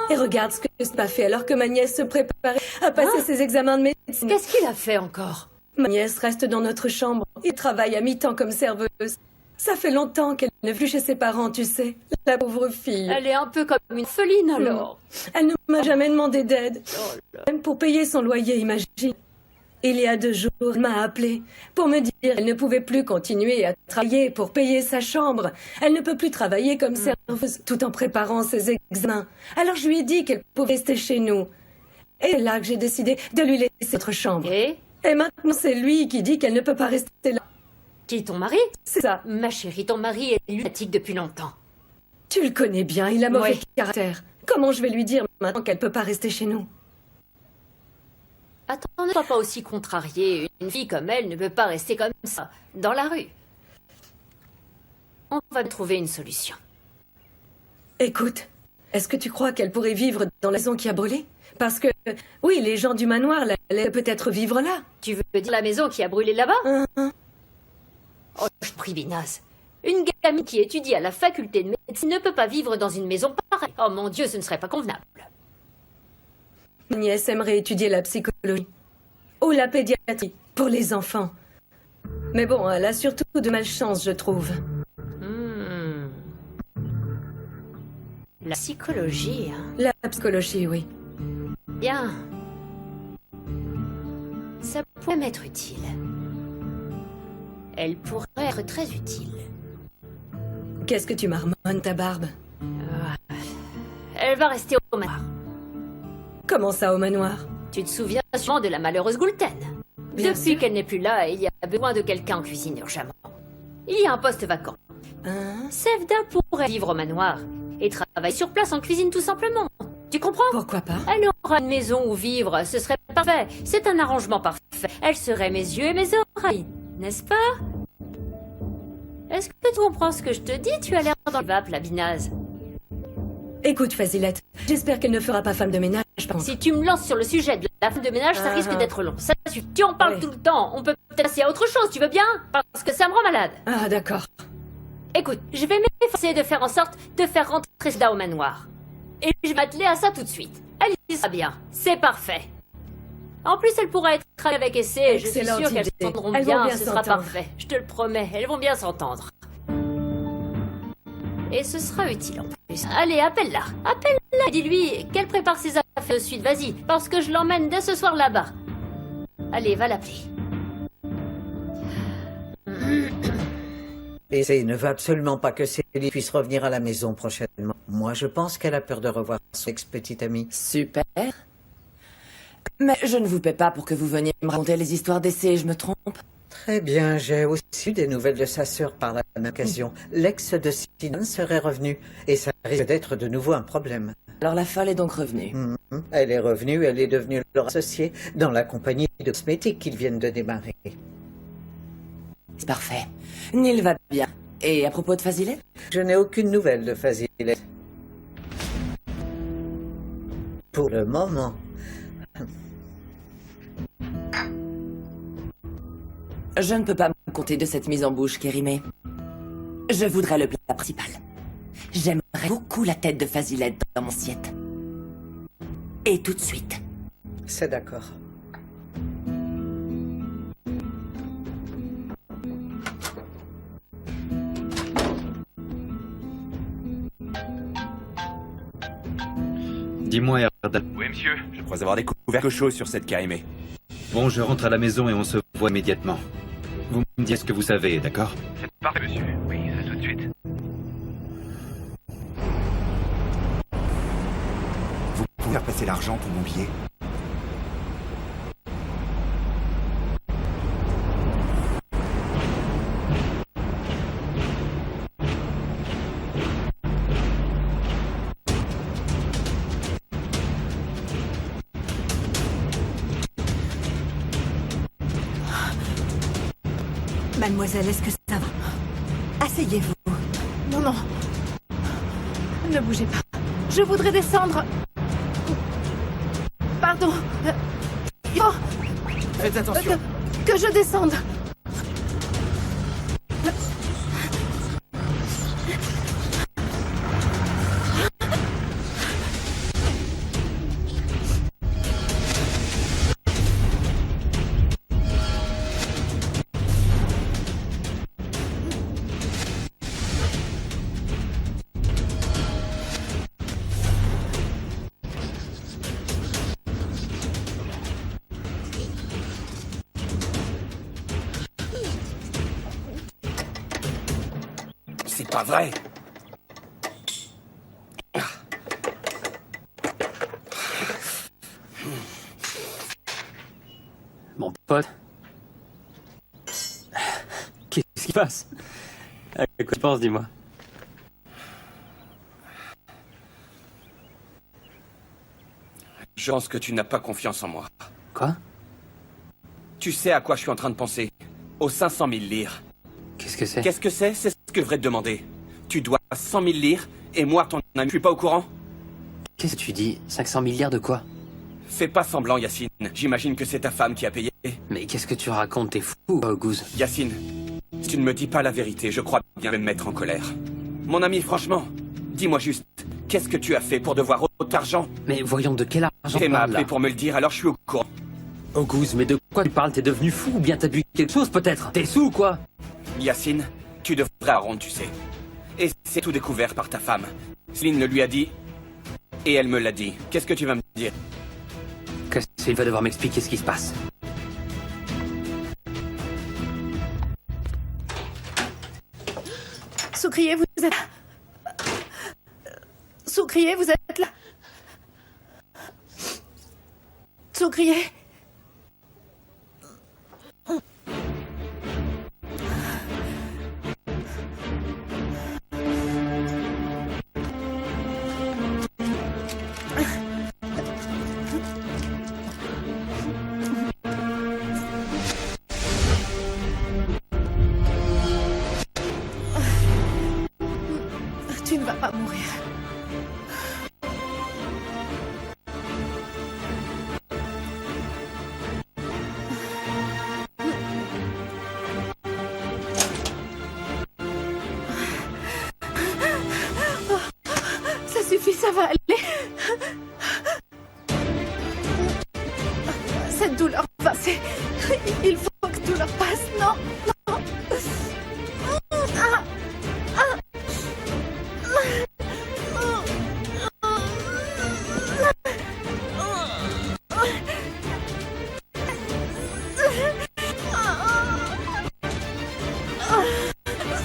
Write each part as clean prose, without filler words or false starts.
Et regarde ce que c'est pas fait alors que ma nièce se préparait à passer ses examens de médecine. Qu'est-ce qu'il a fait encore? Ma nièce reste dans notre chambre et travaille à mi-temps comme serveuse. Ça fait longtemps qu'elle n'est plus chez ses parents, tu sais. La pauvre fille. Elle est un peu comme une feline alors. Elle ne m'a jamais demandé d'aide. Même pour payer son loyer, imagine. Il y a 2 jours, elle m'a appelé pour me dire qu'elle ne pouvait plus continuer à travailler pour payer sa chambre. Elle ne peut plus travailler comme serveuse tout en préparant ses examens. Alors je lui ai dit qu'elle pouvait rester chez nous. Et c'est là que j'ai décidé de lui laisser notre chambre. Et maintenant, c'est lui qui dit qu'elle ne peut pas rester là. qui, ton mari? C'est ça. Ma chérie, ton mari est lunatique depuis longtemps. Tu le connais bien, il a mauvais Ouais. caractère. Comment je vais lui dire maintenant qu'elle peut pas rester chez nous? Attends, ne sois pas aussi contrariée. Une fille comme elle ne peut pas rester comme ça, dans la rue. On va trouver une solution. Écoute, est-ce que tu crois qu'elle pourrait vivre dans la maison qui a brûlé? Parce que, oui, les gens du manoir allaient peut-être vivre là. Tu veux dire la maison qui a brûlé là-bas? Hein? Oh, je prie, Binaz. Une gamine qui étudie à la faculté de médecine ne peut pas vivre dans une maison pareille. Oh mon Dieu, ce ne serait pas convenable. Ma nièce aimerait étudier la psychologie. Ou la pédiatrie, pour les enfants. Mais bon, elle a surtout de malchance, je trouve. La psychologie, hein. La psychologie, oui. Bien. Ça pourrait m'être utile. Elle pourrait être très utile. Qu'est-ce que tu marmonnes, ta barbe? Elle va rester au manoir. Comment ça, au manoir? Tu te souviens sûrement de la malheureuse Goulten? Bien Depuis sûr. qu'elle n'est plus là, il y a besoin de quelqu'un en cuisine urgemment. Il y a un poste vacant. Hein? Sevda pourrait vivre au manoir et travailler sur place en cuisine tout simplement. Tu comprends? Pourquoi pas? Elle aura une maison où vivre, ce serait parfait. C'est un arrangement parfait. Elle serait mes yeux et mes oreilles, n'est-ce pas? Est-ce que tu comprends ce que je te dis? Tu as l'air dans le vape, la Binaz. Écoute, Fazilette, j'espère qu'elle ne fera pas femme de ménage, par contre. Si tu me lances sur le sujet de la femme de ménage, ça risque d'être long. Ça suffit. Tu en parles Ouais. tout le temps. On peut peut-être passer à autre chose, tu veux bien? Parce que ça me rend malade. Ah, d'accord. Écoute, je vais m'efforcer de faire en sorte de faire rentrer Sevda au manoir. Et je vais m'atteler à ça tout de suite. Elle y sera bien. C'est parfait. En plus, elle pourra être avec essai. Je suis Excellente sûre qu'elles idée. s'entendront Elles vont bien. bien Ce sera s'entendre. parfait. Je te le promets. Elles vont bien s'entendre. Et ce sera utile en plus. Allez, appelle-la. Appelle-la et dis-lui qu'elle prépare ses affaires de suite. Vas-y, parce que je l'emmène dès ce soir là-bas. Allez, va l'appeler. Et il ne veut absolument pas que Céline puisse revenir à la maison prochainement. Moi, je pense qu'elle a peur de revoir son ex-petite amie. Super. Mais je ne vous paie pas pour que vous veniez me raconter les histoires d'essai, je me trompe? Très bien, j'ai aussi eu des nouvelles de sa sœur par la même occasion. L'ex de Sinan serait revenu, et ça risque d'être de nouveau un problème. Alors la folle est donc revenue. Elle est revenue, elle est devenue leur associée dans la compagnie de cosmétiques qu'ils viennent de démarrer. C'est parfait. Neil va bien. Et à propos de Fazilette? Je n'ai aucune nouvelle de Fazilette. Pour le moment. Je ne peux pas me compter de cette mise en bouche, Kérimé. Je voudrais le plat principal. J'aimerais beaucoup la tête de Fazilette dans mon assiette. Et tout de suite. C'est d'accord. Dis-moi, Erdal. Oui, monsieur. Je crois avoir découvert quelque chose sur cette Karimé. Bon, je rentre à la maison et on se voit immédiatement. Vous me dites ce que vous savez, d'accord? C'est parfait, monsieur. Oui, ça tout de suite. Vous pouvez faire passer l'argent pour mon billet? Mademoiselle, est-ce que ça va? Asseyez-vous. Non, non. Ne bougez pas. Je voudrais descendre. Pardon. Oh, Faites attention. que je descende. pas vrai. Mon pote. Qu'est-ce qui se passe? À quoi tu penses, dis-moi? Je pense que tu n'as pas confiance en moi. Quoi? Tu sais à quoi je suis en train de penser? Aux 500 000 lires. Qu'est-ce que c'est? Qu'est-ce que c'est? C'est ce que je devrais te demander. Tu dois 100 000 lires, et moi, ton ami, je suis pas au courant? Qu'est-ce que tu dis? 500 milliards de quoi? Fais pas semblant, Yacine. J'imagine que c'est ta femme qui a payé. Mais qu'est-ce que tu racontes? T'es fou, Goose. Yacine, si tu ne me dis pas la vérité, je crois bien me mettre en colère. Mon ami, franchement, dis-moi juste, qu'est-ce que tu as fait pour devoir autant d'argent? Mais voyons, de quel argent Tu m'as parle appelé là? pour me le dire, alors je suis au courant. Oh Goose, mais de quoi tu parles? T'es devenu fou ou bien t'as bu quelque chose peut-être? T'es sous ou quoi? Yacine, tu devrais rendre, tu sais. Et c'est tout découvert par ta femme. Céline le lui a dit, et elle me l'a dit. Qu'est-ce que tu vas me dire? Il va devoir m'expliquer ce qui se passe. Soucrier, vous êtes là. Soucrier, vous êtes là. Soucrier. Tu ne vas pas mourir. Ça suffit, ça va aller. Cette douleur va passer. Il faut que tout leur passe. Non, non.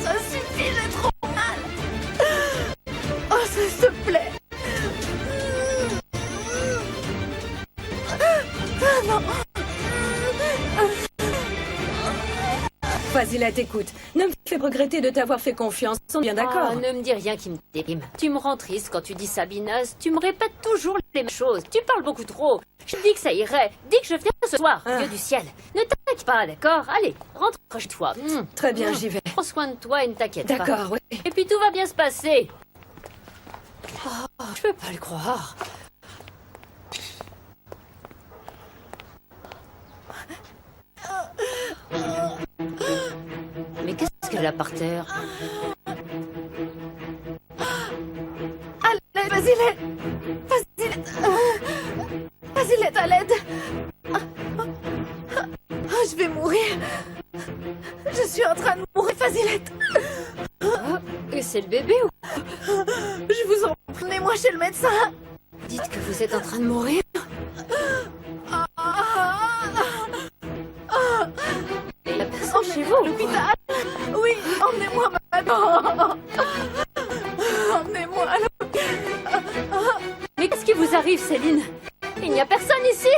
Ça suffit, j'ai trop mal. Oh, s'il te plaît. Non. Fazilet, écoute, ne me fais regretter de t'avoir fait confiance, on est bien d'accord. Oh, ne me dis rien qui me déprime. Tu me rends triste quand tu dis ça, Binas. Tu me répètes toujours les mêmes choses. Tu parles beaucoup trop. Je dis que ça irait. Dis que je viens ce soir, Dieu du ciel. Ne t'inquiète pas, d'accord? Allez, rentre chez toi. Très bien, j'y vais. Prends soin de toi et ne t'inquiète pas. D'accord, oui. Et puis tout va bien se passer. Oh, je peux pas le croire. Mais qu'est-ce qu'elle a par terre? À l'aide, Fazilet. Fazilet. Fazilet, à l'aide. Je vais mourir. Je suis en train de mourir, Fazilet. Et c'est le bébé ou... Je vous en prie, emmenez-moi chez le médecin. Dites que vous êtes en train de mourir. Il y a personne chez vous. L'hôpital. Oui, emmenez-moi maintenant. Emmenez-moi à l'hôpital. Mais qu'est-ce qui vous arrive, Céline? Il n'y a personne ici.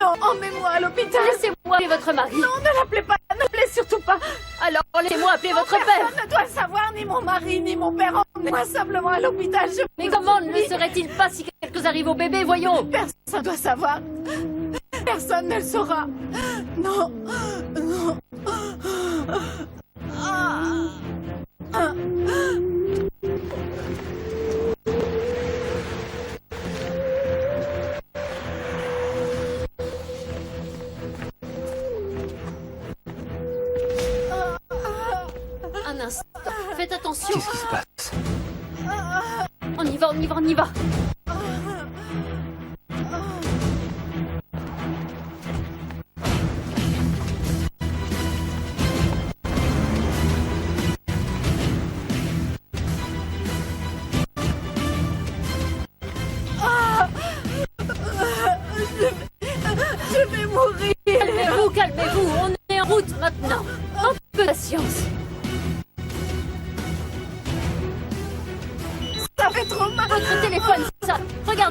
Non, emmenez-moi à l'hôpital. Laissez-moi appeler votre mari. Non, ne l'appelez pas, ne l'appelez surtout pas. Alors laissez-moi appeler votre père. Personne ne doit le savoir, ni mon mari, ni mon père. Emmenez-moi simplement à l'hôpital. Mais comment ne le serait-il pas si quelque chose arrive au bébé, voyons? Personne doit savoir. Personne ne le saura. Non. Non. Un instant. Faites attention. Qu'est-ce qui se passe? On y va, on y va, on y va. Je vais mourir. Calmez-vous, calmez-vous. On est en route maintenant. Un peu de patience.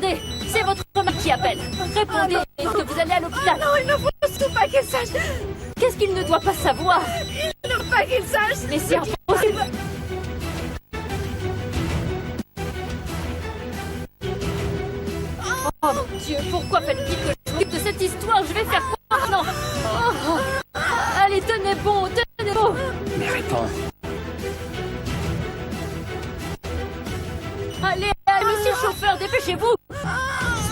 Attendez, c'est votre mari qui appelle. Répondez que vous allez à l'hôpital. Non, il ne faut surtout pas qu'elle sache. Qu'est-ce qu'il ne doit pas savoir? Il ne faut pas qu'elle sache. Mais c'est impossible. Oh mon Dieu, pourquoi faites-il que je m'occupe de cette histoire? Je vais faire quoi maintenant? Oh. Allez, tenez bon, tenez bon. Mais réponds. Allez, allez, monsieur le chauffeur, dépêchez-vous.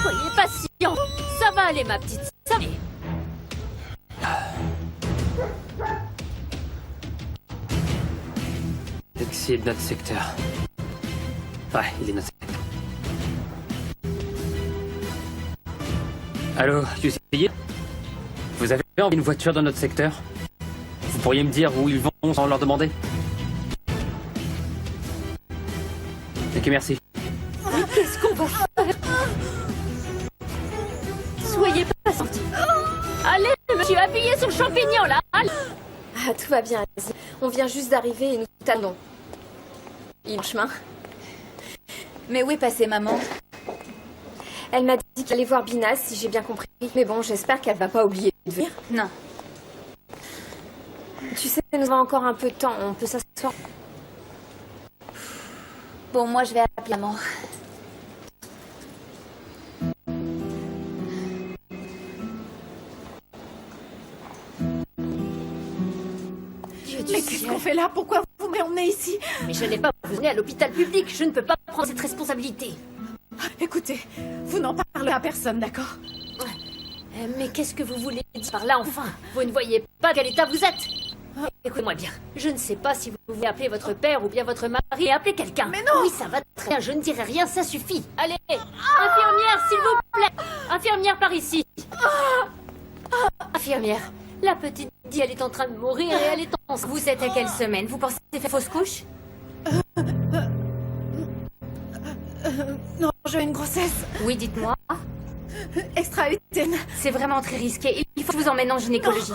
Soyez patient. Ça va aller, ma petite. Ça va aller. Taxi est de notre secteur. Ouais, il est notre secteur. Allô, QCI? Vous avez envie d'une voiture dans notre secteur? Vous pourriez me dire où ils vont sans leur demander? Ok, merci. Mais qu'est-ce qu'on va faire? Soyez patiente. Allez, monsieur, appuyez sur le champignon, là. Allez. Ah, tout va bien, vas-y. On vient juste d'arriver et nous t'attendons. Il est en chemin. Mais où est passée maman? Elle m'a dit qu'elle allait voir Binas, si j'ai bien compris. Mais bon, j'espère qu'elle va pas oublier de venir. Non. Tu sais, nous avons encore un peu de temps, on peut s'asseoir. Bon, moi je vais appeler maman. Mais qu'est-ce qu'on fait là? Pourquoi vous m'emmenez ici? Mais je n'ai pas vous emmener à l'hôpital public. Je ne peux pas prendre cette responsabilité. Écoutez, vous n'en parlez à personne, d'accord? Mais qu'est-ce que vous voulez dire par là, enfin? Vous ne voyez pas quel état vous êtes? Écoutez-moi bien. Je ne sais pas si vous voulez appeler votre père ou bien votre mari et appeler quelqu'un. Mais non! Oui, ça va très bien. Je ne dirai rien, ça suffit. Allez, infirmière, s'il vous plaît. Infirmière, par ici. Infirmière, la petite dit elle est en train de mourir et elle est en... Vous êtes à quelle semaine? Vous pensez faire fausse couche? Non, j'ai une grossesse Oui, dites-moi. extra-utérine. C'est vraiment très risqué. Il faut que je vous emmène en gynécologie.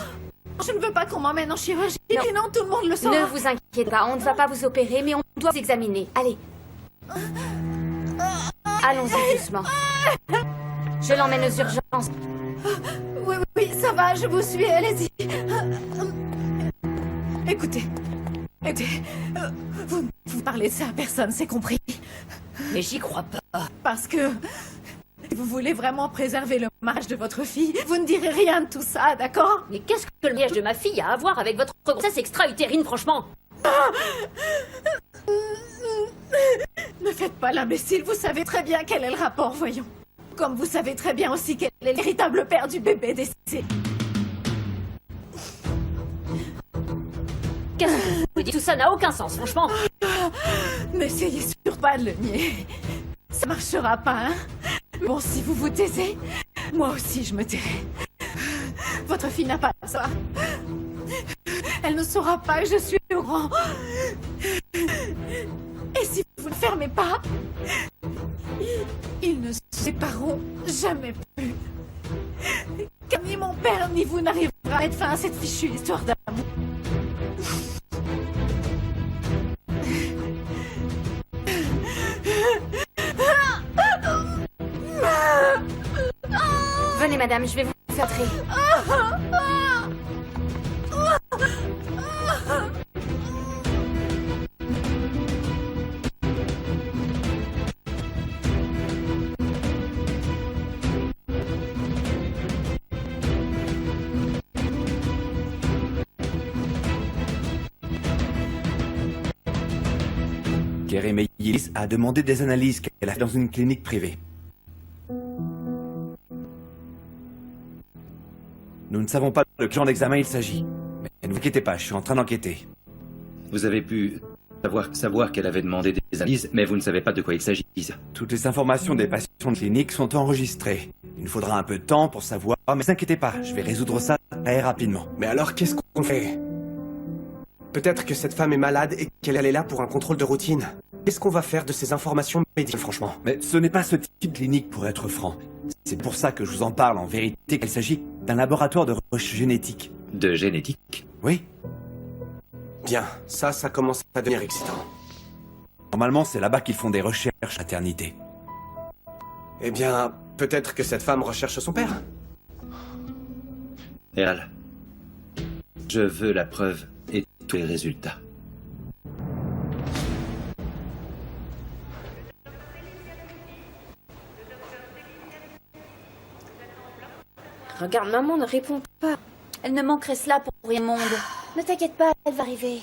Je ne veux pas qu'on m'emmène en chirurgie. Non. Et non, tout le monde le saura. Ne vous inquiétez pas, on ne va pas vous opérer, mais on doit vous examiner. Allez. Allons-y doucement. Je l'emmène aux urgences. Oui, oui, ça va, je vous suis, allez-y. Écoutez, vous parlez de ça à personne, c'est compris. Mais j'y crois pas. Parce que vous voulez vraiment préserver le mariage de votre fille, vous ne direz rien de tout ça, d'accord? Mais qu'est-ce que le mariage de ma fille a à voir avec votre grossesse extra-utérine, franchement? Ne faites pas l'imbécile, vous savez très bien quel est le rapport, voyons. Comme vous savez très bien aussi quel est le véritable père du bébé décédé. Qu'est-ce que vous dites? Tout ça n'a aucun sens, franchement. N'essayez surtout pas de le nier. Ça marchera pas, hein? Bon, si vous vous taisez, moi aussi je me tairai. Votre fille n'a pas ça. Elle ne saura pas que je suis au grand. Et si vous ne fermez pas, ils ne se sépareront jamais plus. Car ni mon père ni vous n'arriverez à mettre fin à cette fichue histoire d'amour. Venez, madame, je vais vous faire entrer. Kerry Maylis a demandé des analyses qu'elle a fait dans une clinique privée. Nous ne savons pas de quel genre d'examen il s'agit. Mais ne vous inquiétez pas, je suis en train d'enquêter. Vous avez pu savoir qu'elle avait demandé des analyses, mais vous ne savez pas de quoi il s'agit. Toutes les informations des patients de clinique sont enregistrées. Il nous faudra un peu de temps pour savoir, mais ne vous inquiétez pas, je vais résoudre ça très rapidement. Mais alors, qu'est-ce qu'on fait? Peut-être que cette femme est malade et qu'elle est là pour un contrôle de routine. Qu'est-ce qu'on va faire de ces informations médicales, franchement? Mais ce n'est pas ce type de clinique, pour être franc. C'est pour ça que je vous en parle en vérité, qu'il s'agit d'un laboratoire de recherche génétique. De génétique? Oui. Bien, ça commence à devenir excitant. Normalement, c'est là-bas qu'ils font des recherches maternité. Eh bien, peut-être que cette femme recherche son père. Earl, je veux la preuve et tous les résultats. Regarde, maman ne répond pas. Elle ne manquerait cela pour rien au monde. Ne t'inquiète pas, elle va arriver.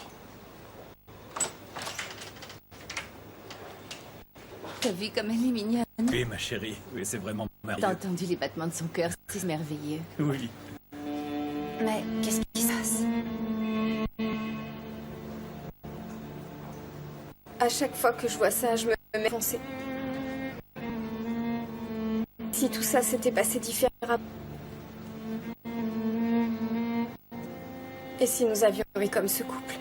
T'as vu comme elle est mignonne? Oui, ma chérie. Oui, c'est vraiment T'as merveilleux. entendu les battements de son cœur, c'est merveilleux. Oui. Mais qu'est-ce qui se passe? À chaque fois que je vois ça, je me mets à penser. Si tout ça s'était passé différemment. Et si nous avions eu comme ce couple?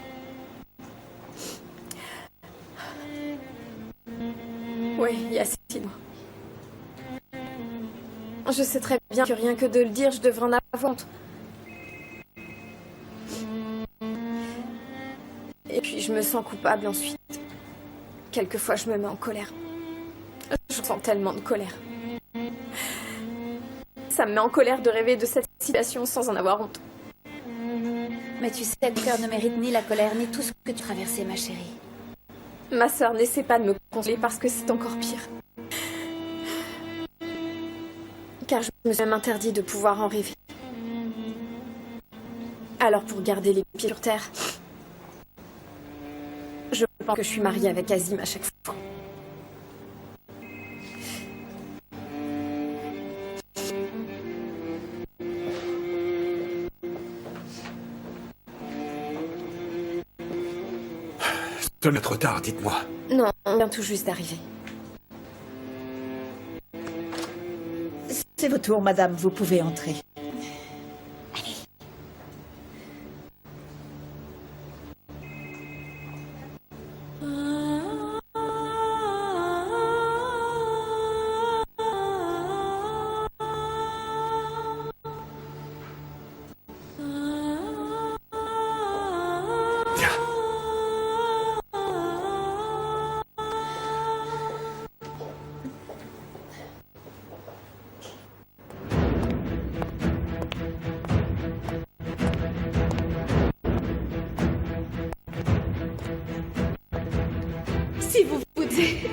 Oui, il y a 6 mois. Je sais très bien que rien que de le dire, je devrais en avoir honte. Et puis je me sens coupable ensuite. Quelquefois, je me mets en colère. Je sens tellement de colère. Ça me met en colère de rêver de cette situation sans en avoir honte. Mais tu sais, le cœur ne mérite ni la colère, ni tout ce que tu traversais, ma chérie. Ma sœur n'essaie pas de me consoler parce que c'est encore pire. Car je me suis même interdit de pouvoir en rêver. Alors pour garder les pieds sur terre, je pense que je suis mariée avec Azim à chaque fois. Ce n'est trop tard, dites-moi. Non, on vient tout juste d'arriver. C'est votre tour, madame, vous pouvez entrer. Si vous foutez,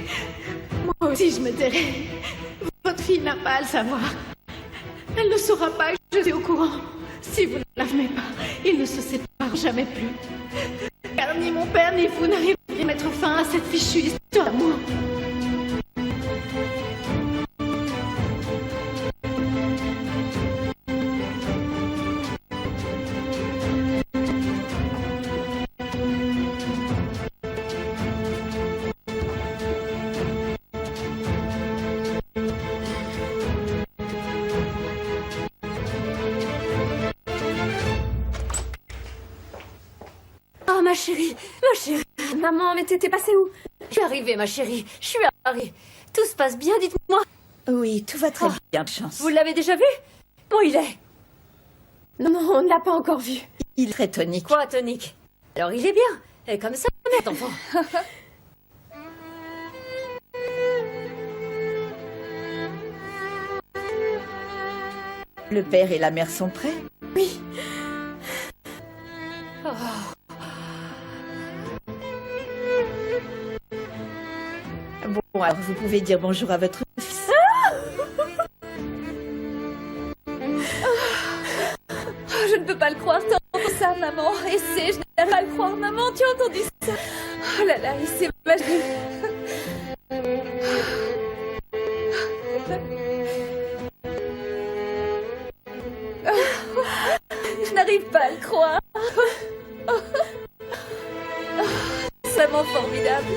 moi aussi je me tairai. Votre fille n'a pas à le savoir. Elle ne saura pas, je suis au courant. Si vous ne l'aimez pas, ils ne se séparent jamais plus. Car ni mon père ni vous n'arriverez à mettre fin à cette fichue histoire d'amour. Oh, ma chérie, ma chérie. Maman, mais t'étais passée où? Je suis arrivée, ma chérie. Je suis arrivée. Tout se passe bien, dites-moi. Oui, tout va très bien, de chance. Vous l'avez déjà vu? Où il est? Non, on ne l'a pas encore vu. Il est très tonique. Quoi, tonique? Alors il est bien. Et comme ça, cet enfant. Le père et la mère sont prêts? Oui. Bon, alors vous pouvez dire bonjour à votre fils. Je ne peux pas le croire, t'as entendu ça, maman. Essaie, je n'arrive pas à le croire, maman, tu as entendu ça? Oh là là, il s'est magique. Je n'arrive pas à le croire. C'est vraiment formidable.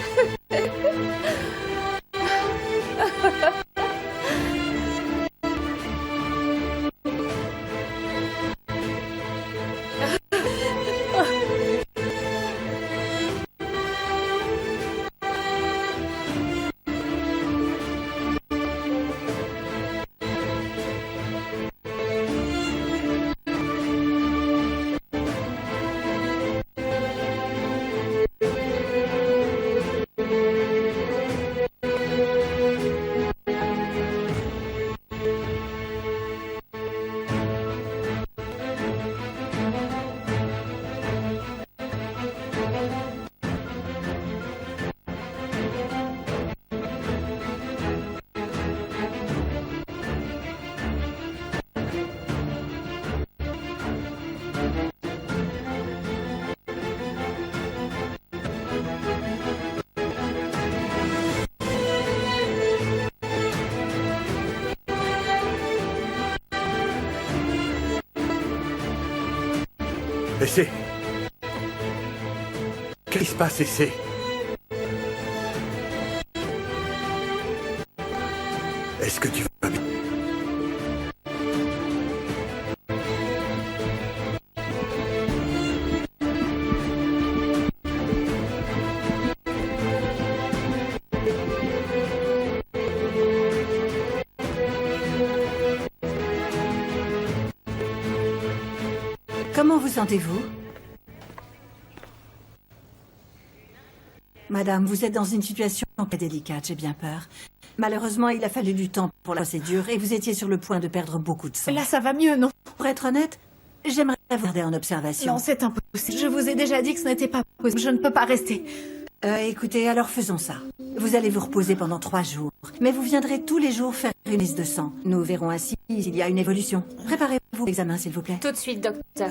Essai. Qu'est-ce qui se passe, Essai? Est-ce que tu vas bien? Comment vous sentez-vous? Madame, vous êtes dans une situation très délicate, j'ai bien peur. Malheureusement, il a fallu du temps pour la procédure et vous étiez sur le point de perdre beaucoup de sang. Là, ça va mieux, non? Pour être honnête, j'aimerais vous garder en observation. Non, c'est impossible. Je vous ai déjà dit que ce n'était pas possible. Je ne peux pas rester. Écoutez, alors faisons ça. Vous allez vous reposer pendant 3 jours. Mais vous viendrez tous les jours faire une liste de sang. Nous verrons ainsi s'il y a une évolution. Préparez-vous l'examen, s'il vous plaît. Tout de suite, docteur.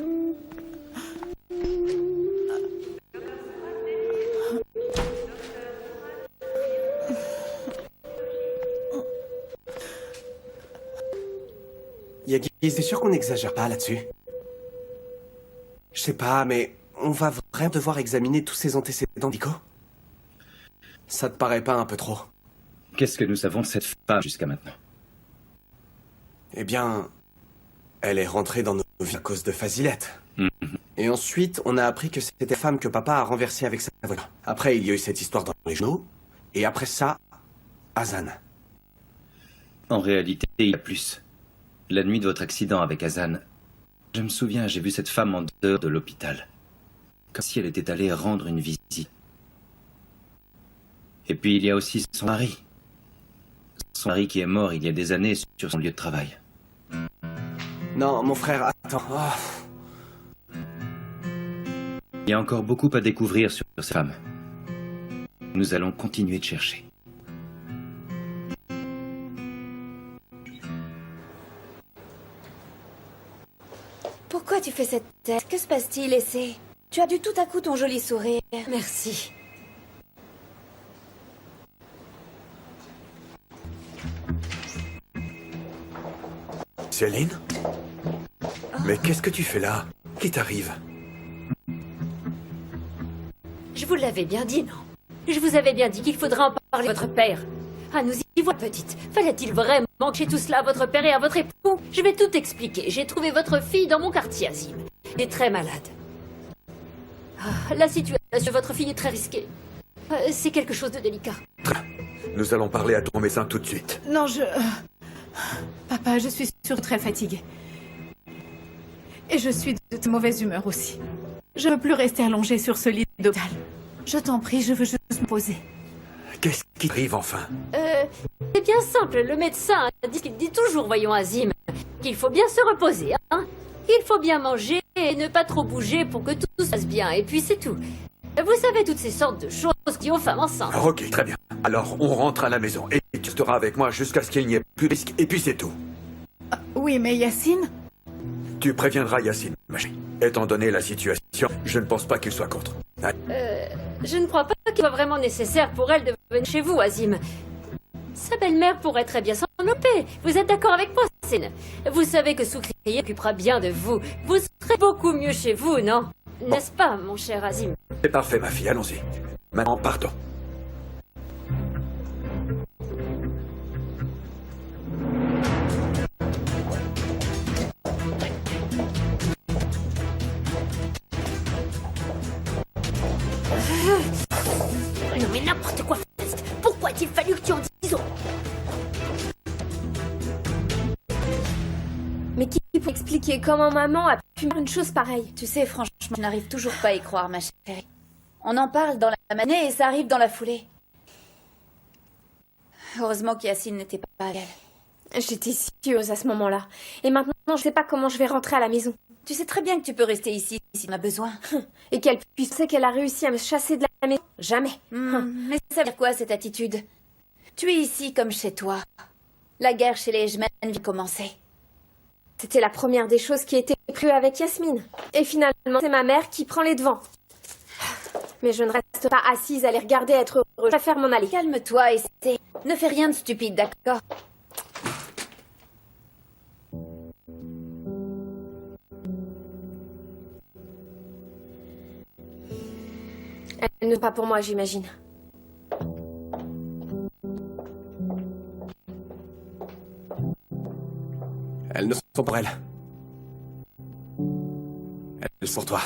Yagi, c'est sûr qu'on n'exagère pas là-dessus. Je sais pas, mais on va vraiment devoir examiner tous ces antécédents médicaux? Ça te paraît pas un peu trop? Qu'est-ce que nous savons de cette femme jusqu'à maintenant? Eh bien, elle est rentrée dans nos vies à cause de Fazilette. Et ensuite, on a appris que c'était la femme que papa a renversée avec sa voiture. Après, il y a eu cette histoire dans les journaux. Et après ça, Hazan. En réalité, il y a plus. La nuit de votre accident avec Hazan, je me souviens, j'ai vu cette femme en dehors de l'hôpital. Comme si elle était allée rendre une visite. Et puis il y a aussi son mari. Son mari qui est mort il y a des années sur son lieu de travail. Non, mon frère, attends. Oh. Il y a encore beaucoup à découvrir sur cette femme. Nous allons continuer de chercher. Pourquoi tu fais cette tête? Que se passe-t-il, Essai? Tu as du tout à coup ton joli sourire. Merci. Céline? Mais qu'est-ce que tu fais là? Qui t'arrive? Je vous l'avais bien dit, non? Je vous avais bien dit qu'il faudra en parler à votre père. Ah, nous y voilà, petite. Fallait-il vraiment cacher tout cela à votre père et à votre époux? Je vais tout expliquer. J'ai trouvé votre fille dans mon quartier, Azim. Elle est très malade. Ah, la situation de votre fille est très risquée. C'est quelque chose de délicat. Nous allons parler à ton médecin tout de suite. Non, Papa, je suis sûre très fatiguée. Et je suis de mauvaise humeur aussi. Je ne veux plus rester allongée sur ce lit d'hôpital. Je t'en prie, je veux juste me poser. Qu'est-ce qui arrive enfin? C'est bien simple. Le médecin dit qu'il dit toujours, voyons, Azim, qu'il faut bien se reposer, hein. Il faut bien manger et ne pas trop bouger pour que tout se passe bien. Et puis c'est tout. Vous savez, toutes ces sortes de choses qui aux femmes enceintes. Ok, très bien. Alors, on rentre à la maison et tu resteras avec moi jusqu'à ce qu'il n'y ait plus de risque. Et puis c'est tout. Oui, mais Yacine? Tu préviendras Yacine, ma chérie. Étant donné la situation, je ne pense pas qu'il soit contre. Je ne crois pas qu'il soit vraiment nécessaire pour elle de venir chez vous, Azim. Sa belle-mère pourrait très bien s'en occuper. Vous êtes d'accord avec moi, Céline? Vous savez que Soukriye occupera bien de vous. Vous serez beaucoup mieux chez vous, non? N'est-ce pas, mon cher Azim? C'est parfait, ma fille, allons-y. Maintenant, partons. Non mais n'importe quoi, Fest. Pourquoi a-t-il fallu que tu en dises? Mais qui peut expliquer comment maman a pu faire une chose pareille? Tu sais, franchement, je n'arrive toujours pas à y croire, ma chérie. On en parle dans la manée et ça arrive dans la foulée. Heureusement qu'Yacine n'était pas avec elle. J'étais si heureuse à ce moment-là. Et maintenant, je sais pas comment je vais rentrer à la maison. Tu sais très bien que tu peux rester ici si on a besoin. Et qu'elle puisse penser qu'elle a réussi à me chasser de la maison. Jamais. Mais ça veut dire quoi, cette attitude? Tu es ici comme chez toi. La guerre chez les Jemens vient de commencer. C'était la première des choses qui était prévue avec Yasmine. Et finalement, c'est ma mère qui prend les devants. Mais je ne reste pas assise à les regarder être heureux. Je préfère m'en aller. Calme-toi, Essai. Ne fais rien de stupide, d'accord? Elles ne sont pas pour moi, j'imagine. Elles ne sont pas pour elle. Elles sont pour toi.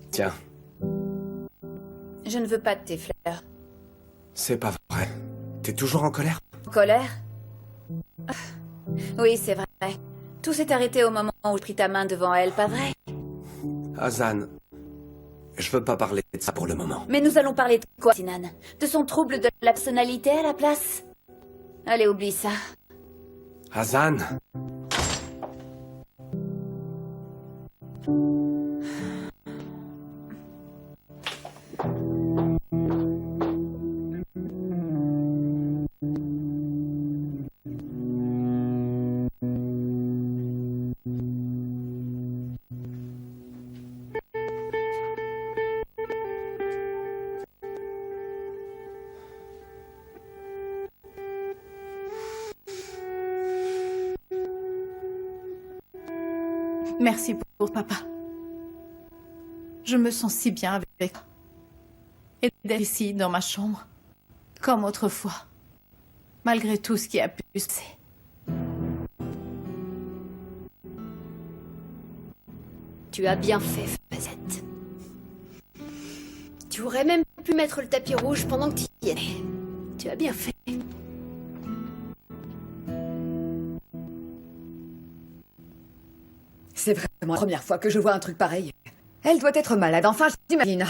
Tiens, Je ne veux pas de tes fleurs. c'est pas vrai. T'es toujours en colère? En colère? Ah, oui, c'est vrai. Tout s'est arrêté au moment où je pris ta main devant elle, pas vrai? Azan, je veux pas parler de ça pour le moment. Mais nous allons parler de quoi, Sinan? De son trouble de la personnalité à la place? Allez, oublie ça. Azan! Merci pour papa. Je me sens si bien avec toi. Et d'être ici, dans ma chambre, comme autrefois, malgré tout ce qui a pu se passer. Tu as bien fait, Fazette. Tu aurais même pu mettre le tapis rouge pendant que tu y étais. Tu as bien fait. C'est vraiment la première fois que je vois un truc pareil. Elle doit être malade, enfin, j'imagine.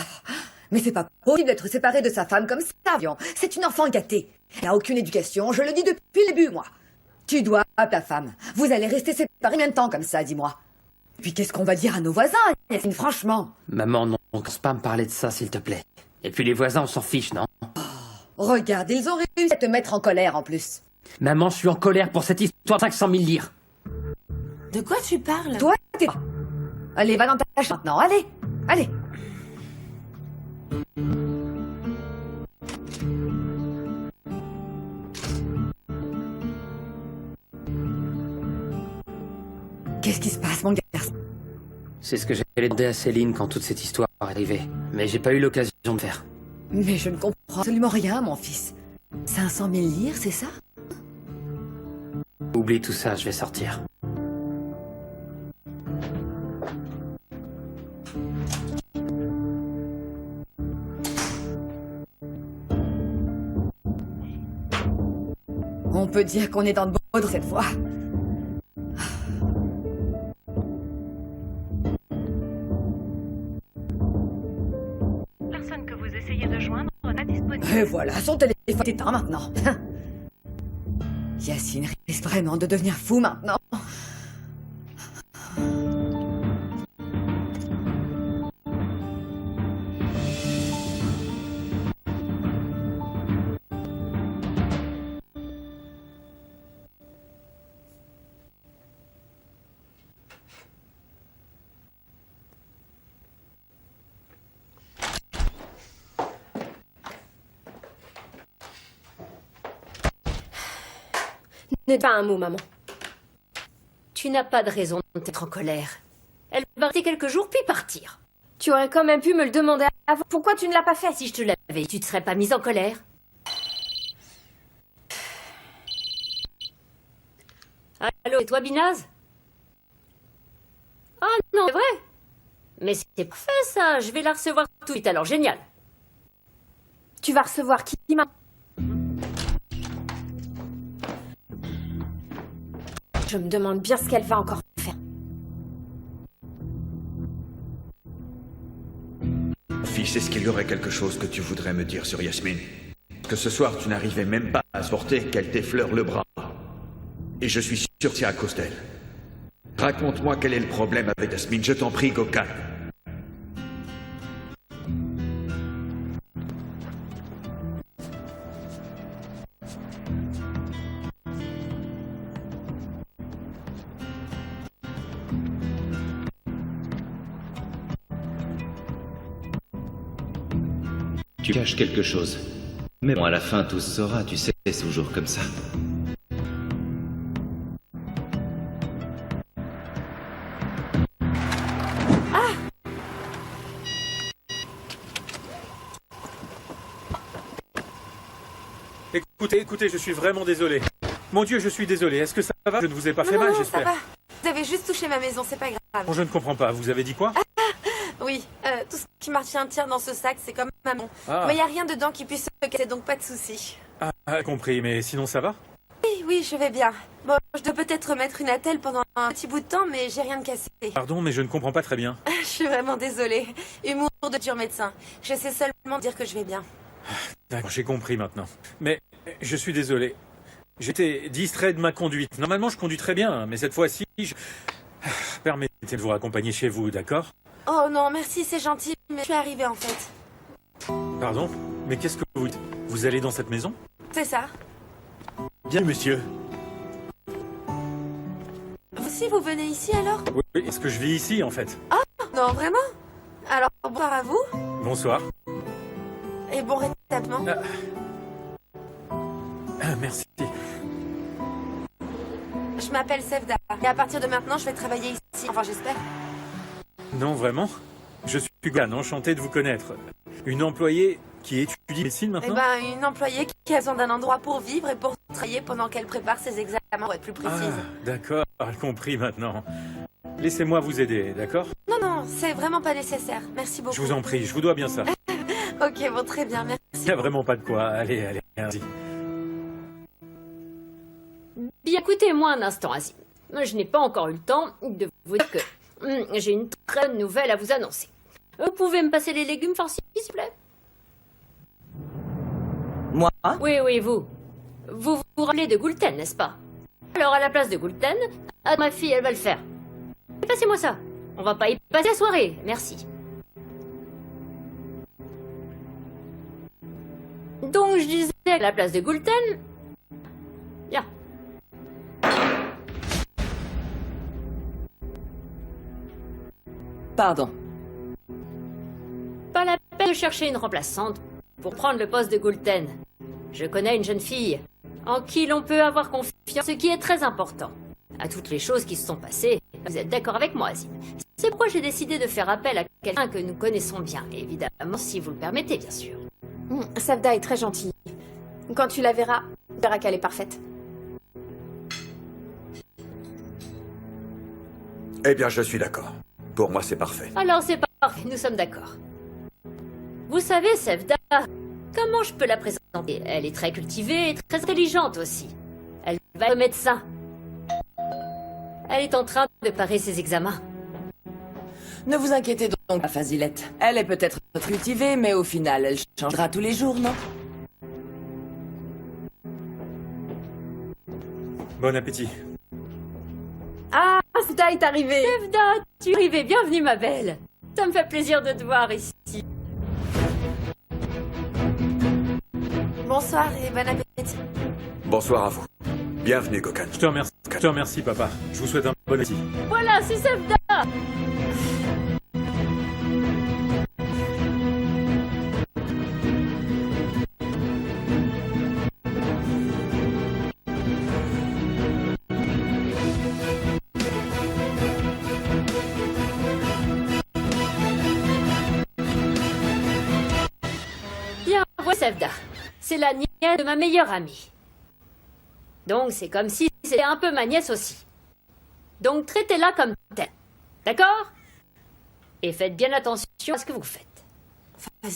Mais c'est pas possible d'être séparée de sa femme comme ça, Vian. C'est une enfant gâtée. Elle n'a aucune éducation, je le dis depuis le début, moi. Tu dois à ta femme. Vous allez rester séparés combien de temps comme ça, dis-moi. Puis qu'est-ce qu'on va dire à nos voisins, Yasmine, franchement? Maman, non, on commence pas à me parler de ça, s'il te plaît. Et puis les voisins, on s'en fiche, non? Regarde, ils ont réussi à te mettre en colère en plus. Maman, je suis en colère pour cette histoire de 500 000 lire. De quoi tu parles? Toi, t'es... Allez, va dans ta chambre maintenant, allez, allez. Qu'est-ce qui se passe, mon garçon? C'est ce que j'allais demander à Céline quand toute cette histoire est arrivée. Mais j'ai pas eu l'occasion de le faire. Mais je ne comprends absolument rien, mon fils. 500 000 lire, c'est ça? Oublie tout ça, je vais sortir. On peut dire qu'on est dans le baudre cette fois. Personne que vous essayez de joindre n'est disponible. Et voilà, son téléphone est éteint maintenant. Yacine risque vraiment de devenir fou maintenant. Ne dis pas un mot, maman. Tu n'as pas de raison d'être en colère. Elle va rester quelques jours puis partir. Tu aurais quand même pu me le demander avant. Pourquoi tu ne l'as pas fait? Si je te l'avais, tu ne serais pas mise en colère. Allô, c'est toi, Binaz? Ah non, c'est vrai. Mais c'est parfait, ça. Je vais la recevoir tout de suite, alors génial. Tu vas recevoir qui, maman? Je me demande bien ce qu'elle va encore faire. Fils, est-ce qu'il y aurait quelque chose que tu voudrais me dire sur Yasmine? Que ce soir, tu n'arrivais même pas à supporter qu'elle t'effleure le bras. Et je suis sûr que c'est à cause d'elle. Raconte-moi quel est le problème avec Yasmine, je t'en prie, Gokhan. Tu caches quelque chose. Mais bon, à la fin, tout se saura, tu sais, c'est toujours comme ça. Écoutez, je suis vraiment désolé. Mon Dieu, je suis désolé. Est-ce que ça va? Je ne vous ai pas fait mal, ça j'espère. va. Vous avez juste touché ma maison, c'est pas grave. Bon, je ne comprends pas. Vous avez dit quoi? Oui, tout ce qui m'appartient dans ce sac, c'est comme maman. Ah. Mais il n'y a rien dedans qui puisse se casser, donc pas de souci. Ah, compris. Mais sinon, ça va? Oui, je vais bien. Bon, je dois peut-être remettre une attelle pendant un petit bout de temps, mais j'ai rien de cassé. Pardon, mais je ne comprends pas très bien. Je suis vraiment désolée. Humour de dur médecin. Je sais seulement dire que je vais bien. D'accord, j'ai compris maintenant. Mais je suis désolé. J'étais distrait de ma conduite. Normalement, je conduis très bien, mais cette fois-ci, Permettez-moi de vous raccompagner chez vous, d'accord? Oh non, merci, c'est gentil, mais je suis arrivée en fait. Pardon? Mais qu'est-ce que vous dites? Vous allez dans cette maison? C'est ça. Bien, monsieur. Vous aussi, vous venez ici alors? Oui, est-ce que je vis ici, en fait? Ah, non, vraiment? Alors, bonsoir à vous. Bonsoir. Et bon rétablissement. Merci. Je m'appelle Sevda. Et à partir de maintenant, je vais travailler ici. Enfin, j'espère. Non, vraiment? Je suis Gan, enchanté de vous connaître. Une employée qui étudie médecine Eh maintenant? ben, une employée qui a besoin d'un endroit pour vivre et pour travailler pendant qu'elle prépare ses examens pour être plus précise. D'accord, compris maintenant. Laissez-moi vous aider, d'accord? Non, non, c'est vraiment pas nécessaire. Merci beaucoup. Je vous en prie, je vous dois bien ça. Ok, bon, très bien, merci. Il n'y a vraiment pas de quoi. Allez, merci. Bien, écoutez-moi un instant, Azim. Je n'ai pas encore eu le temps de vous dire que j'ai une très bonne nouvelle à vous annoncer. Vous pouvez me passer les légumes farcis, s'il vous plaît? Moi? Oui, vous. Vous vous rappelez de Gulten, n'est-ce pas? Alors, à la place de Gulten, ma fille, elle va le faire. Passez-moi ça. On va pas y passer la soirée, merci. Donc, je disais, à la place de Gulten... Bien. Pardon. Pas la peine de chercher une remplaçante pour prendre le poste de Gulten. Je connais une jeune fille en qui l'on peut avoir confiance, ce qui est très important. À toutes les choses qui se sont passées, vous êtes d'accord avec moi, Azim. C'est pourquoi j'ai décidé de faire appel à quelqu'un que nous connaissons bien, évidemment, si vous le permettez, bien sûr. Sevda est très gentille. Quand tu la verras, tu verras qu'elle est parfaite. Eh bien, je suis d'accord. Pour moi, c'est parfait. Alors c'est parfait, nous sommes d'accord. Vous savez, Sevda, comment je peux la présenter? Elle est très cultivée et très intelligente aussi. Elle va être médecin. Elle est en train de préparer ses examens. Ne vous inquiétez donc pas, Fazilette. Elle est peut-être cultivée, mais au final, elle changera tous les jours, non? Bon appétit. Ah, Sevda est arrivée. Sevda, tu es arrivée. Bienvenue, ma belle. Ça me fait plaisir de te voir ici. Bonsoir et bon appétit. Bonsoir à vous. Bienvenue, Gokan. Je te remercie, papa. Je vous souhaite un bon appétit. Voilà, c'est Sevda. Bien, voilà Sevda. C'est la nièce de ma meilleure amie. Donc c'est comme si c'était un peu ma nièce aussi. Donc traitez-la comme telle. D'accord? Et faites bien attention à ce que vous faites.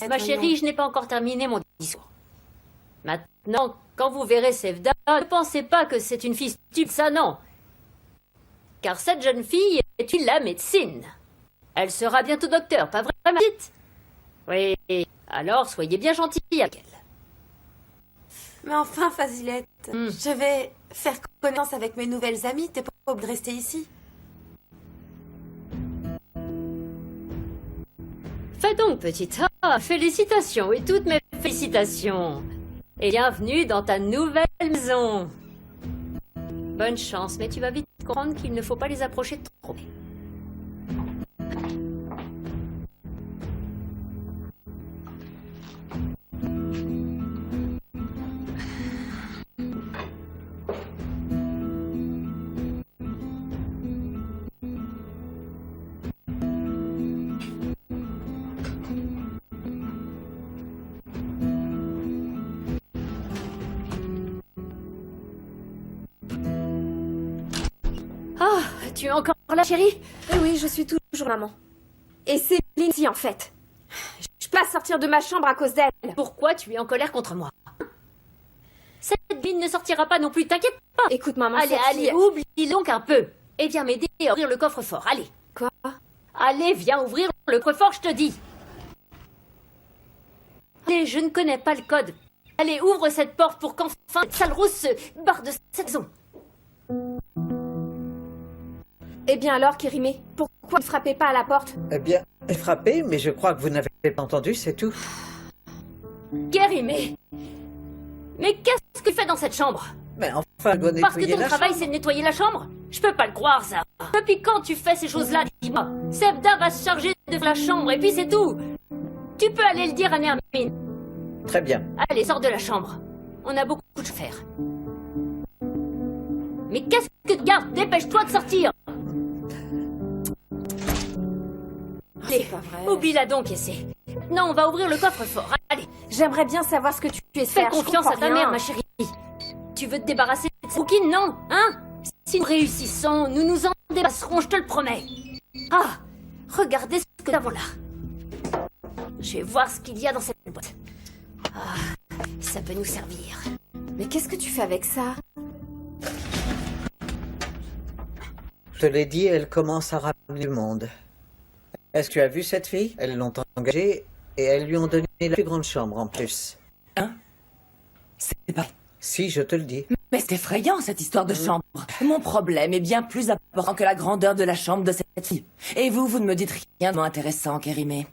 Ma chérie, je n'ai pas encore terminé mon discours. Maintenant, quand vous verrez Sevda, ne pensez pas que c'est une fille stupide, ça non. Car cette jeune fille étudie la médecine. Elle sera bientôt docteur, pas vrai, ma petite? Oui, alors soyez bien gentille avec elle. Mais enfin, Fazilette, je vais faire connaissance avec mes nouvelles amies. T'es pas obligée de rester ici. Fais donc, petite. Ah, félicitations, et toutes mes félicitations. Et bienvenue dans ta nouvelle maison. Bonne chance, mais tu vas vite comprendre qu'il ne faut pas les approcher trop. Ah, tu es encore là, chérie? Eh oui, je suis toujours maman. Et c'est Lindsay, en fait. Je peux pas sortir de ma chambre à cause d'elle. Pourquoi tu es en colère contre moi? Cette ligne ne sortira pas non plus, t'inquiète pas. Écoute, maman, allez, cette allez, fille- oublie donc un peu. Et viens m'aider à ouvrir le coffre-fort, allez. Quoi? Allez, viens ouvrir le coffre-fort, je te dis. Allez, je ne connais pas le code. Allez, ouvre cette porte pour qu'enfin cette sale rousse se barre de cette maison. Eh bien alors, Kérimé, pourquoi ne frappez pas à la porte? Eh bien, j'ai frappé, mais je crois que vous n'avez pas entendu, c'est tout. Kérimé, mais qu'est-ce que tu fais dans cette chambre? Mais enfin, go Parce que nettoyer ton la travail, chambre. c'est de nettoyer la chambre? Je peux pas le croire, ça. Depuis quand tu fais ces choses-là, dis-moi? Sebda va se charger de faire la chambre, et puis c'est tout. Tu peux aller le dire à Nermine. Très bien. Allez, sors de la chambre. On a beaucoup de choses à faire. Mais qu'est-ce que tu gardes? Dépêche-toi de sortir. Allez, oublie-la donc, Essay. Non, on va ouvrir le coffre-fort. Allez. J'aimerais bien savoir ce que tu Fais espères. confiance à ta mère, ma chérie. Tu veux te débarrasser de cette bouquine, non? Hein? Si nous réussissons, nous nous en débarrasserons, je te le promets. Ah, regardez ce que nous avons là. Je vais voir ce qu'il y a dans cette boîte. Ah, ça peut nous servir. Mais qu'est-ce que tu fais avec ça? Je te l'ai dit, elle commence à ramener le monde. Est-ce que tu as vu cette fille? Elles l'ont engagée et elles lui ont donné la plus grande chambre en plus. Hein? C'est pas... Si, je te le dis. Mais c'est effrayant, cette histoire de chambre. Mon problème est bien plus important que la grandeur de la chambre de cette fille. Et vous ne me dites rien de moins intéressant, Kérimé.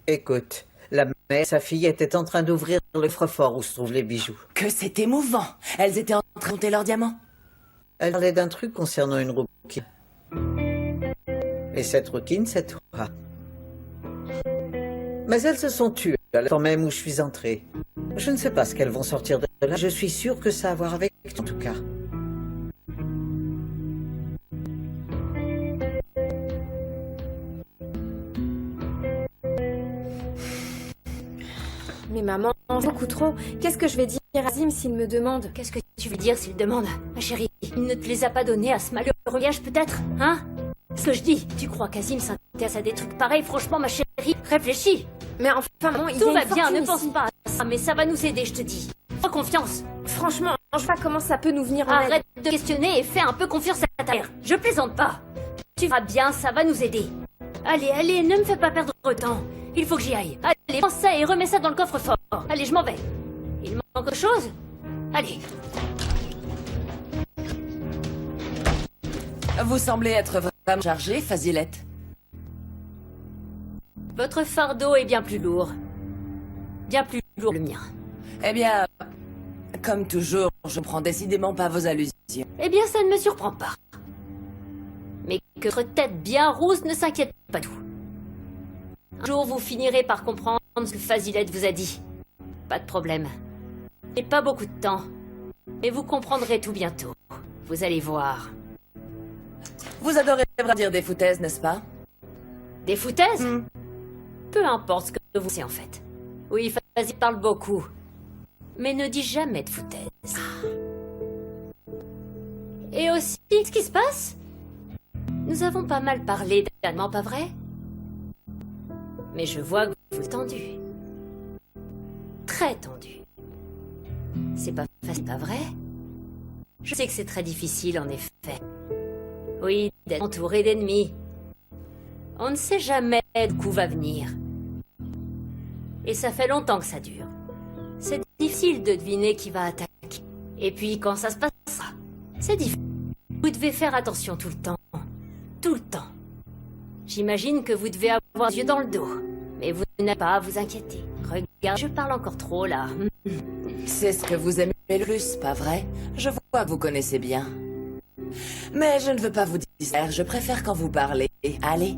Écoute, la mère et sa fille étaient en train d'ouvrir le coffre-fort où se trouvent les bijoux. Que c'est émouvant. Elles étaient en train de compter leurs diamants. Elle parlait d'un truc concernant une rouquine. Et cette rouquine, c'est toi. Mais elles se sont tuées à l'instant même où je suis entré. Je ne sais pas ce qu'elles vont sortir de là. Je suis sûr que ça a à voir avec toi, en tout cas. Mais maman, beaucoup trop. Qu'est-ce que je vais dire à Azim s'il me demande? Qu'est-ce que tu veux dire s'il demande? Ma chérie, il ne te les a pas donnés à ce malheureux voyage, peut-être? Hein? Ce que je dis, tu crois qu'Azim s'intéresse à des trucs pareils? Franchement, ma chérie, réfléchis. Mais enfin, maman, il y a Tout une va bien, fortune ne pense ici. pas à ça, mais ça va nous aider, je te dis. Fais confiance. Franchement, je sais pas comment ça peut nous venir en aide. Arrête de questionner et fais un peu confiance à ta mère. Je plaisante pas. Tu vas bien, ça va nous aider. Allez, allez, ne me fais pas perdre de temps. Il faut que j'y aille. Allez, prends ça et remets ça dans le coffre-fort. Allez, je m'en vais. Il manque quelque chose? Allez. Vous semblez être vraiment chargée, Fazilette. Votre fardeau est bien plus lourd. Bien plus lourd que le mien. Eh bien, comme toujours, je ne prends décidément pas vos allusions. Eh bien, ça ne me surprend pas. Mais que votre tête bien rousse ne s'inquiète pas tout. Un jour, vous finirez par comprendre ce que Fazilette vous a dit. Pas de problème. Et pas beaucoup de temps. Mais vous comprendrez tout bientôt. Vous allez voir. Vous adorez dire des foutaises, n'est-ce pas? Des foutaises? Peu importe ce que vous savez en fait. Oui, Fazilette parle beaucoup. Mais ne dis jamais de foutaises. Et aussi, ce qui se passe? Nous avons pas mal parlé d'allemand, pas vrai? Mais je vois que vous êtes tendu. Très tendu. C'est pas facile, pas vrai? Je sais que c'est très difficile, en effet. Oui, d'être entouré d'ennemis. On ne sait jamais de coup va venir. Et ça fait longtemps que ça dure. C'est difficile de deviner qui va attaquer. Et puis, quand ça se passera, c'est difficile. Vous devez faire attention tout le temps. Tout le temps. J'imagine que vous devez avoir les yeux dans le dos. Mais vous n'avez pas à vous inquiéter. Regarde, je parle encore trop, là. C'est ce que vous aimez le plus, pas vrai? Je vois que vous connaissez bien. Mais je ne veux pas vous distraire, je préfère quand vous parlez. Allez.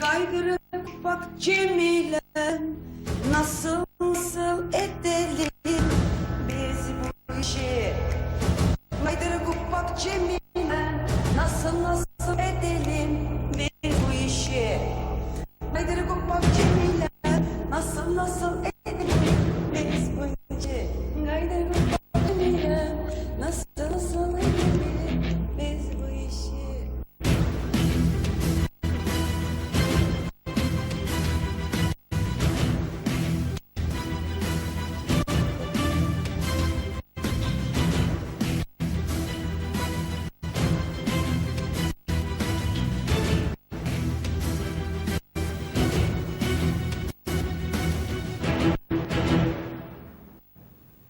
Kaygırıp bak Cemile, nasıl edelim biz bu işi? Kaygırıp bak Cemile, nasıl edelim biz bu işi? Kaygırıp bak Cemile, nasıl edelim biz bu işi? Gaydırıp bakmayalım. Nasıl edelim biz bu işi?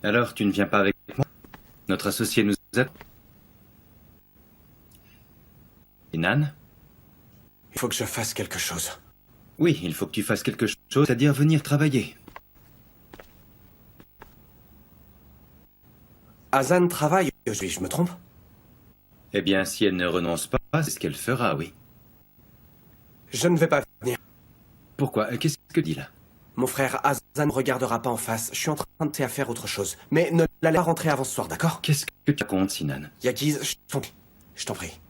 Alors, tu ne viens pas avec moi? Notre associé nous a... Et Nan? Il faut que je fasse quelque chose. Oui, il faut que tu fasses quelque chose, c'est-à-dire venir travailler. Azan travaille aujourd'hui, je me trompe? Eh bien, si elle ne renonce pas, c'est ce qu'elle fera, oui. Je ne vais pas venir. Pourquoi? Qu'est-ce que dit là? Mon frère Azan ne regardera pas en face. Je suis en train de faire autre chose. Mais ne la laisse pas rentrer avant ce soir, d'accord? Qu'est-ce que tu racontes, Sinan? Yagiz, je t'en prie.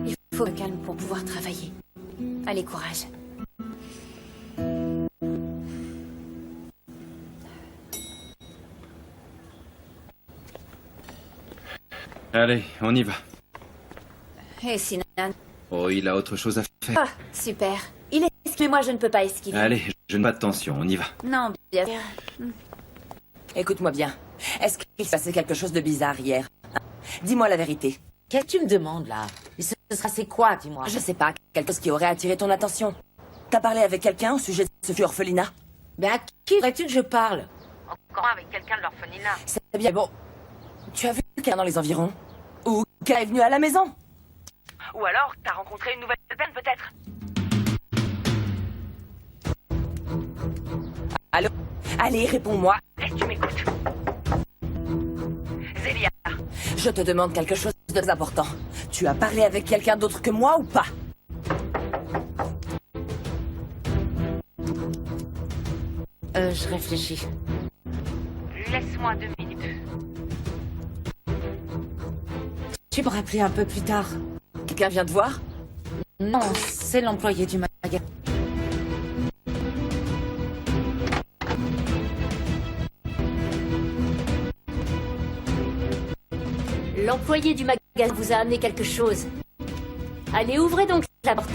Il faut le calme pour pouvoir travailler. Allez, courage. Allez, on y va. Et Sinan? Oh, il a autre chose à faire. Ah, super. Il est esquivé, moi je ne peux pas esquiver. Allez, je ne pas de tension, on y va. Non, bien sûr. Écoute-moi bien. Est-ce qu'il se passait quelque chose de bizarre hier? Hein? Dis-moi la vérité. Qu'est-ce que tu me demandes, là? Ce sera c'est quoi, dis-moi? Je sais pas, quelque chose qui aurait attiré ton attention. T'as parlé avec quelqu'un au sujet de ce vieux orphelinat? Ben à qui voudrais-tu que je parle? Encore avec quelqu'un de l'orphelinat. C'est bien bon. Tu as vu quelqu'un dans les environs? Ou quelqu'un est venu à la maison? Ou alors, t'as rencontré une nouvelle peine, peut-être? Allô? Allez, réponds-moi. Est-ce que tu m'écoutes? Zélia. Je te demande quelque chose de très important. Tu as parlé avec quelqu'un d'autre que moi ou pas? Je réfléchis. Laisse-moi 2 minutes. Tu me rappeler un peu plus tard. Quelqu'un vient te voir? Non, c'est l'employé du magasin. L'employé du magasin vous a amené quelque chose. Allez, ouvrez donc la porte.